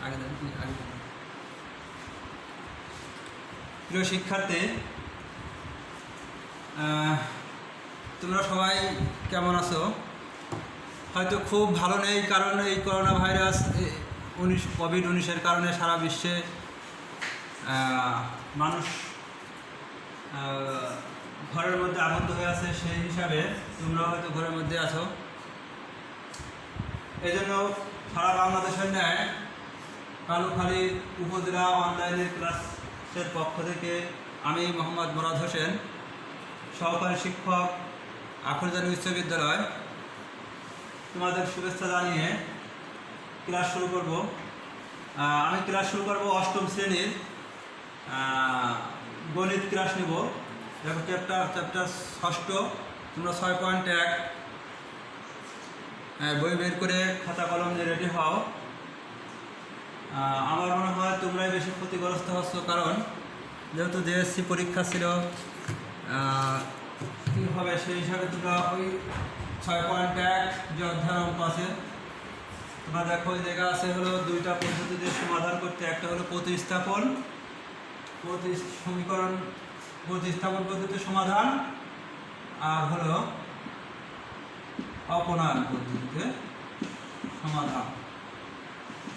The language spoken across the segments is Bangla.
আগে দেন কি আগে দেন। প্রিয় শিক্ষার্থী, তোমরা সবাই কেমন আছো? হয়তো খুব ভালো নেই, কারণ এই করোনা ভাইরাস কোভিড-19 কারণে সারা বিশ্বে মানুষ ঘরের মধ্যে আবদ্ধ হয়ে আছে। সেই হিসাবে তোমরা হয়তো ঘরের মধ্যে আছো। এই জন্য সারা বাংলাদেশের ন্যায় কালুখালী উপজেলা অনলাইনে ক্লাসের পক্ষ থেকে আমি মোহাম্মদ মোরাদ হোসেন, সহকারী শিক্ষক, আখরজানি উচ্চ বিদ্যালয়, তোমাদের শুভেচ্ছা জানিয়ে ক্লাস শুরু করব। আমি ক্লাস শুরু করব অষ্টম শ্রেণীর গণিত ক্লাস নেব। দেখো চ্যাপ্টার ষষ্ঠ। তোমরা 6.1 বই বের করে খাতা কলম নিয়ে রেডি হও। আমার মনে হয় তোমরাই বেশি ক্ষতিগ্রস্ত হচ্ছ, কারণ যেহেতু জেএসসি পরীক্ষা ছিল কী হবে সেই হিসাবে তোমরা ওই 6.1 যে অধ্যায় অঙ্ক আছে, তোমরা দেখো ওই জায়গা আছে হলো দুইটা পদ্ধতিতে সমাধান করতে। একটা হলো প্রতিস্থাপন পদ্ধতিতে সমাধান, আর হলো অপনয়ন পদ্ধতিতে সমাধান,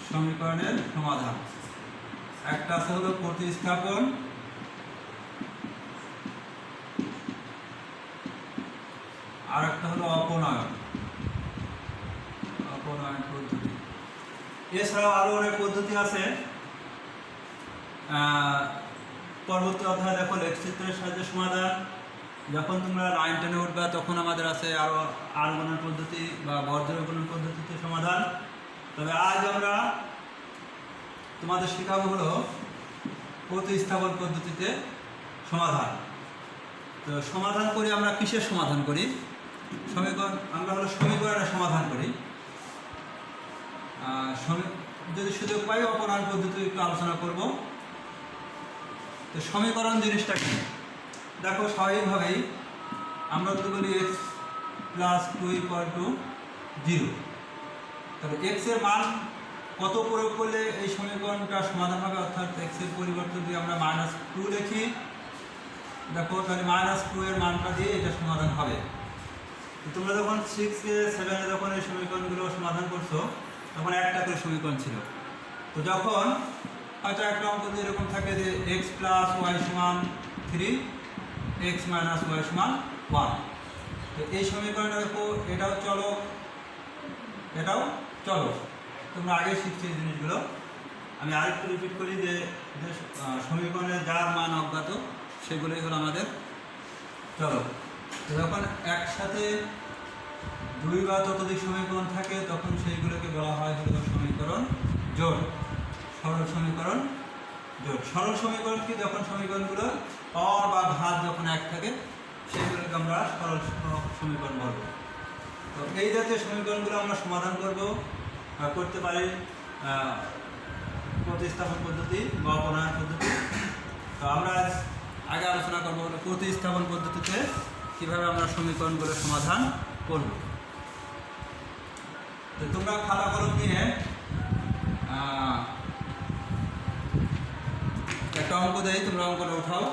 সমীকরণের সমাধান। একটা আছে হলো প্রতিস্থাপন, আর একটা হলো অপনয়ন পদ্ধতি। এছাড়াও আরো অনেক পদ্ধতি আছে। পরবর্তী অধ্যায় দেখো লেখচিত্রের সাহায্যে সমাধান। যখন তোমরা 9 10-এ উঠবা তখন আমাদের আছে আরও আরগণন পদ্ধতি বা বর্জ্যরোপণের পদ্ধতিতে সমাধান। তবে আজ আমরা তোমাদের শেখাবো হলো প্রতিস্থাপন পদ্ধতিতে সমাধান। তো সমাধান করি আমরা কিসের সমাধান করি? আমরা হলো সমীকরণের সমাধান করি। যদি সুযোগ পাই অপনয়ন পদ্ধতি একটু আলোচনা করব। তো সমীকরণ জিনিসটা কি? দেখো, স্বাভাবিকভাবেই আমরা যদি বলি x + 2 = 0, তবে x এর মান কত প্রয়োগ করলে এই সমীকরণটা সমাধান হবে? অর্থাৎ x এর পরিবর্তে যদি আমরা -2 লিখি, দেখো তাহলে -2 এর মানটা দিয়ে এটা সমাধান হবে। তোমরা যখন 6-এ 7-এ যখন এই সমীকরণগুলো সমাধান করছো তখন একটা করে সমীকরণ ছিল। তো যখন হয়তো একটা অঙ্ক যদি এরকম থাকে যে x + y = 3, x - y = 1, তো এই সমীকরণটা দেখো এটাও চলক, এটাও চলক। তোমরা আগে শিখছি এই জিনিসগুলো। আমি আরেকটু রিপিট করি যে সমীকরণের যার মান অজ্ঞাত সেগুলোই হলো আমাদের চলক। তো যখন একসাথে 2 বা ততোধিক সমীকরণ থাকে তখন সেইগুলোকে বলা হয় হলো সমীকরণ জোড়, সরল সমীকরণ জোড়। সরল সমীকরণ কি? যখন সমীকরণগুলো হর বা ঘাত যখন এক থাকে সেগুলোকে আমরা সরল সমীকরণ বলব। তো এই জাতীয় সমীকরণগুলো আমরা সমাধান করতে পারি প্রতিস্থাপন পদ্ধতি বা অপনয়ন পদ্ধতি। তো আমরা আগে আলোচনা করবো হলো প্রতিস্থাপন পদ্ধতিতে কীভাবে আমরা সমীকরণগুলো সমাধান করব। তো তোমরা খাতা কলম নিয়ে একটা অঙ্ক দেয়, তোমরা অঙ্কটা উঠাও।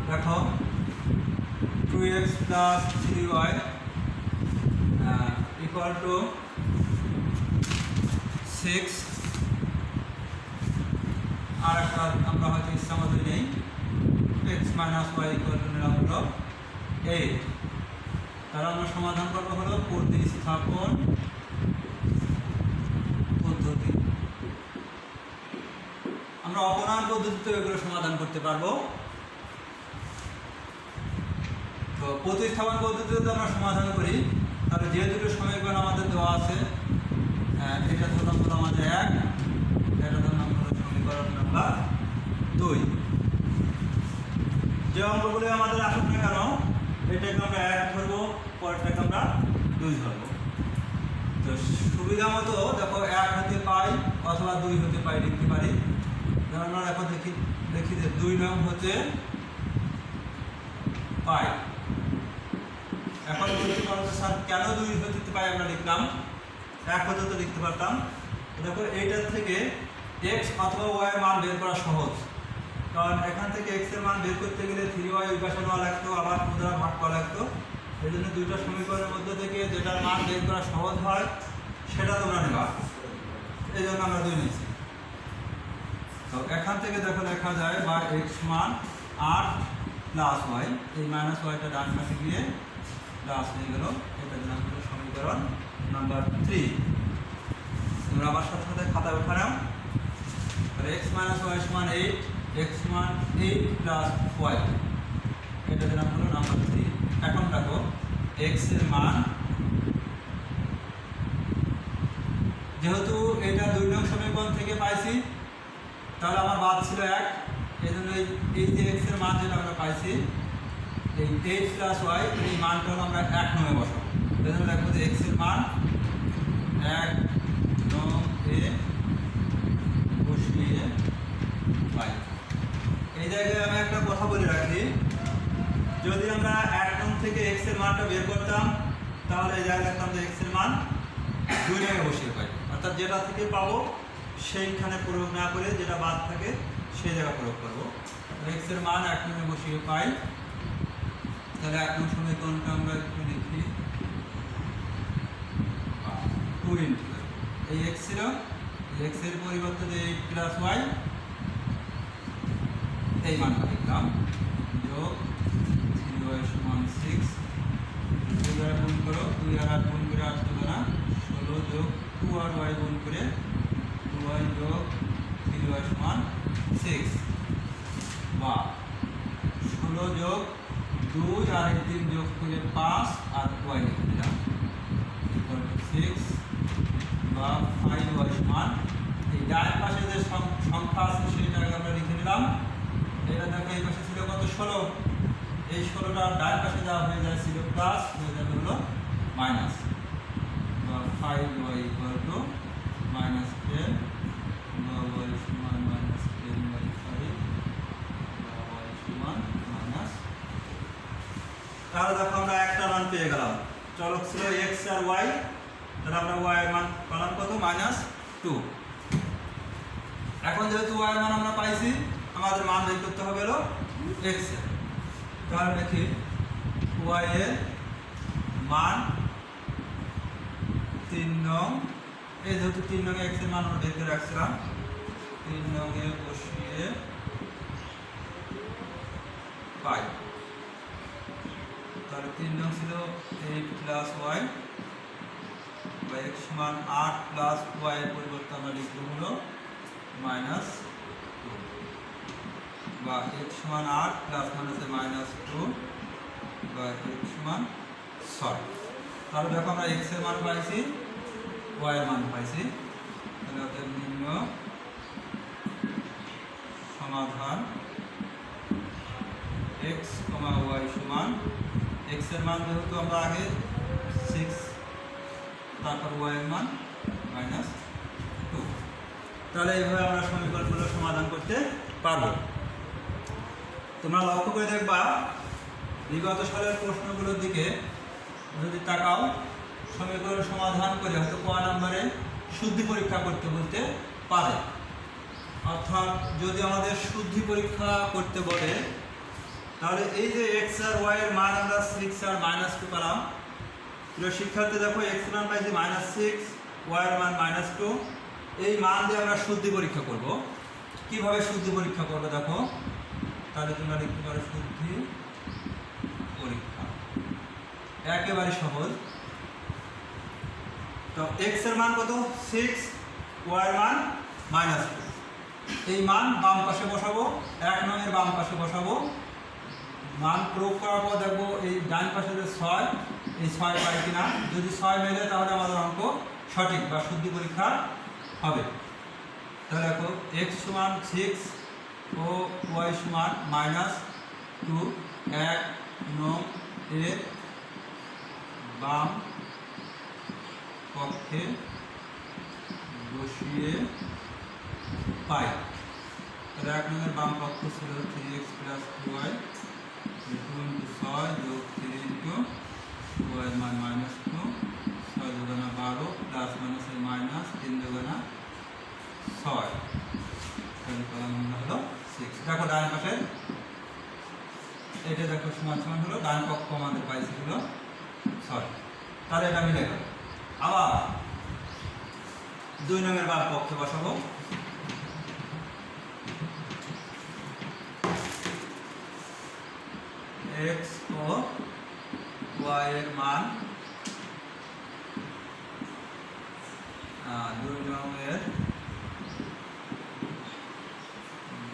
দেখো 2x + 3y = 6, আর একটা আমরা হয়তো ইচ্ছা মতো নেই x - y নিলাম হলো 8। তাহলে আমরা সমাধান করবো হলো প্রতিস্থাপন পদ্ধতি। আমরা অপনয়ন পদ্ধতিতে এগুলো সমাধান করতে পারবো। তো প্রতিস্থাপন পদ্ধতিতে আমরা সমাধান করি। তাহলে যে দুটো সমীকরণ আমাদের দেওয়া আছে, এটা ধরলাম হলো আমাদের 1, এটা ধরলাম হলো সমীকরণ নাম্বার 2। যে অঙ্কগুলো আমাদের আসুক না কেন, এটাকে আমরা 1 ধরবো, পরেরটাকে আমরা 2 ধরবো। তো সুবিধা মতো দেখো 1 হতে পাই অথবা 2 হতে পাই লিখতে পারি। যেমন আমরা এখন দেখি যে 2 নং হতে পাই। এখন বলতে পারবো স্যার কেন 2 হতে পাই আমরা লিখলাম, 1 হতে তো লিখতে পারতাম। দেখো এইটার থেকে x অথবা y এর মান বের করা সহজ, কারণ এখান থেকে x এর মান বের করতে গেলে 3y ওই পাশে নেওয়া লাগতো, আবার দ্বারা ভাগ করা লাগতো। এই জন্য দুইটা সমীকরণের মধ্যে থেকে যেটার মান বের করা সহজ হয় সেটা তোমরা নেবা, এই জন্য আমরা 2 নিয়েছি। তো এখান থেকে দেখো লেখা যায় বা x মান 8 প্লাস y, এই মাইনাস ওয়াইটা ডান পাশে গিয়ে প্লাস হয়ে গেল। এটা দিলাম হলো সমীকরণ নাম্বার 3। তোমরা আমার সাথে সাথে খাতা উঠা নাও। তাহলে x মাইনাস ওয়াই সমান 8, x মান 8 প্লাস y, এটা দিলাম হলো নাম্বার 3। এখন দেখো x এর মান, যেহেতু এটা 2 নং সমীকরণ থেকে পাইছি তাহলে আমার বাদ ছিল 1, এই জন্য এই যে x এর মান যেটা আমরা পাইছি এই 8 প্লাস y, এই মানটা হলো আমরা 1 নংয়ে বসাবো। এই জন্য দেখো যে x এর মান 1 নং এ বসিয়ে পাই। এই জায়গায় আমি একটা কথা বলে রাখি, যদি আমরা 1 নং থেকে x এর মানটা বের করতাম তাহলে এই জায়গায় লিখতাম যে x এর মান 2 নংয়ে বসিয়ে পাই, অর্থাৎ যেটা থেকে পাবো সেইখানে প্রয়োগ না করে যেটা বাদ থাকে সেই জায়গা প্রয়োগ করবো। x এর মান 1 নংয়ে বসিয়ে পাই। তাহলে 1 নং সমীকরণটা আমরা একটু লিখি, 2 ইন্টু এই x ছিল, x এর পরিবর্তে যে 8 প্লাস y, এই মানটা লিখলাম, যোগ 3y সমান 6, 2 দ্বারা গুণ করো, 2 আর 8 গুণ করে 8 দুগুণা 16, যোগ 2 আর y গুণ করে 2y যোগ 3y সমান 6, বা 16 যোগ 2 আর 3 যোগ করে 5 আর y লিখে দিলাম 6, বা 5y সমান, এই ডান পাশে যে সংখ্যা আছে সেইটাকে আমরা লিখে নিলাম। এটা দেখো এই পাশে ছিল কত 16, এই 16টা ডান পাশে যাওয়া হয়ে যায় ছিল প্লাস, হয়ে যাবে হলো মাইনাস, বা 5y ইকুয়াল টু মাইনাস 10, বা y সমান মাইনাস 10/5, বা y সমান মাইনাস। তাহলে দেখো আমরা একটা মান পেয়ে গেলাম, চলক ছিল x আর y, তাহলে আমরা y এর মান পেলাম কত, -2। এখন যেহেতু y এর মান আমরা পাইছি, আমাদের মান বের করতে হবে হলো x এর। তাহলে দেখি y এর মান 3 নং, এই যেহেতু 3 নং x এর মান আমরা বের করে রাখছিলাম, 3 নং এ বসিয়ে পাই। তাহলে 3 নং ছিল 8 প্লাস y, বা x সমান 8 প্লাস y এর পরিবর্তে আমরা লিখবো হলো -2, বা x সমান 8 প্লাস মাইনাসে -2, বা x সমান 6। তাহলে দেখো আমরা x এর মান পাইছি, y এর মান পাইছি। তাহলে অতএব নিম্ন সমাধান x, y সমান, x এর মান যেহেতু আমরা আগে 6, তারপর y এর মান -2। তাহলে এইভাবে আমরা সমীকরণগুলো সমাধান করতে পারবো। তোমরা লক্ষ্য করে দেখবা বিগত সালের প্রশ্নগুলোর দিকে যদি তাকাও, সমীকরণ সমাধান করে হয়তো ক নম্বরে শুদ্ধি পরীক্ষা করতে বলতে পারে। অর্থাৎ যদি আমাদের শুদ্ধি পরীক্ষা করতে বলে তাহলে এই যে x আর y এর মান আমরা 6 আর -2 পেলাম, প্রিয় শিক্ষার্থী দেখো x এর মান পাইছি -6, y এর মান -2, এই মান দিয়ে আমরা শুদ্ধি পরীক্ষা করব। কিভাবে শুদ্ধি পরীক্ষা করব দেখো, তাহলে তোমরা লিখতে পারো শুদ্ধি পরীক্ষা, একেবারে সহজ। তো x এর মান কত 6, y এর মান -2, এই মান বাম পাশে বসাবো, 1 নং এর বাম পাশে বসাবো, মান প্রয়োগ করার পর দেখবো এই ডান পাশে যে 6, এই 6 পাই কিনা, যদি 6 মেলে তাহলে আমাদের অঙ্ক সঠিক বা শুদ্ধি পরীক্ষা হবে। তাহলে দেখো x সমান 6 ও y সমান -2, 1 নং এর বাম পক্ষে বসিয়ে পাই। তাহলে 1 নং এর বাম পক্ষ ছিল 3x প্লাস 2y, 2 × 6 যোগ 3 × y এর মান -2, 6 দুগুণা 12 প্লাস মাইনাসের মাইনাস, 3 দুগুণা 6, তাহলে কলাম নম্বর হলো 6। দেখো ডান পাশে এটা দেখো সমান সমান হলো, ডান পক্ষ আমাদের পাইছে হলো 6, তাহলে এটা মিলে গেল। আবার 2 নংয়ের বাম পক্ষে বসাবো, x ও y এর মান 2 নংয়ের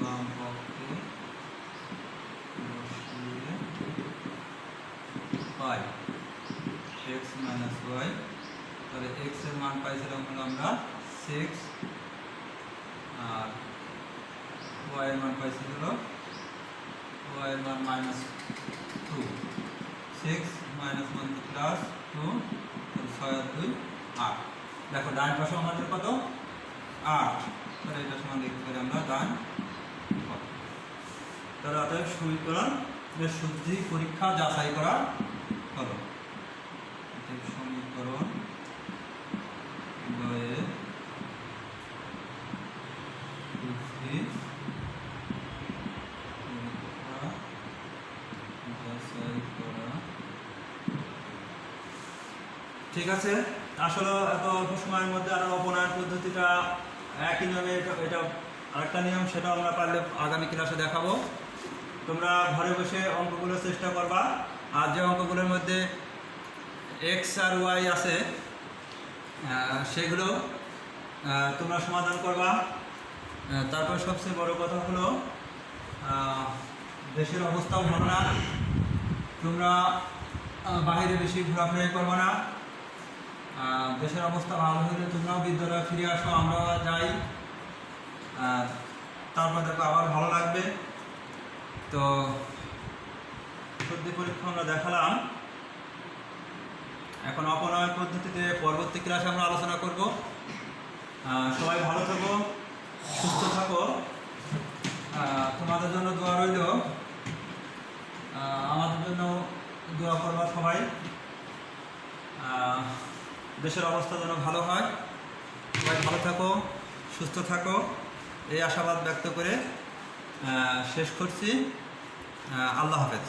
বাম পক্ষে বসিয়ে পাই x মাইনাস y, তাহলে x এর মান পাইছিলাম হলো আমরা 6, আর y এর মান পাইছি হলো y এর মান মাইনাস 2, 6 মাইনাস 1 প্লাস 2, 6 আর 2 8। দেখো ডান পাশে আমাদের কত 8, তাহলে এটা সমান লিখতে পারি আমরা ডান পক্ষ। তাহলে অতএব সমীকরণ শুদ্ধি পরীক্ষা যাচাই করা হলো। সমীকরণ দ্বয়ের শুদ্ধি পরীক্ষা যাচাই করা। ঠিক আছে, আসলে এত অল্প সময়ের মধ্যে আরো অপনয়ন পদ্ধতিটা একই নিয়মে, এটা আরেকটা নিয়ম, সেটা আমরা পারলে আগামী ক্লাসে দেখাবো। তোমরা ঘরে বসে অঙ্কগুলো চেষ্টা করবা, আর যে অঙ্কগুলোর মধ্যে এক্স আর ওয়াই আছে সেগুলো তোমরা সমাধান করবা। তারপর সবচেয়ে বড় কথা হলো দেশের অবস্থাও ভালো না, তোমরা বাইরে বেশি ঘোরাফেরা করবে না। দেশের অবস্থা ভালো হলে তোমরাও বিদ্যালয়ে ফিরে আসো, আমরা যাই, তারপর দেখো আবার ভালো লাগবে। তো শুদ্ধি পরীক্ষা আমরা দেখালাম, এখন অপনয়ন পদ্ধতিতে পরবর্তী ক্লাসে আমরা আলোচনা করব। সবাই ভালো থাকো, সুস্থ থাকো, তোমাদের জন্য দোয়া রইল, আমাদের জন্য দোয়া করবা সবাই। দেশের অবস্থা যেন ভালো হয়, সবাই ভালো থাকো, সুস্থ থাকো, এই আশাবাদ ব্যক্ত করে শেষ করছি। আল্লাহ হাফেজ।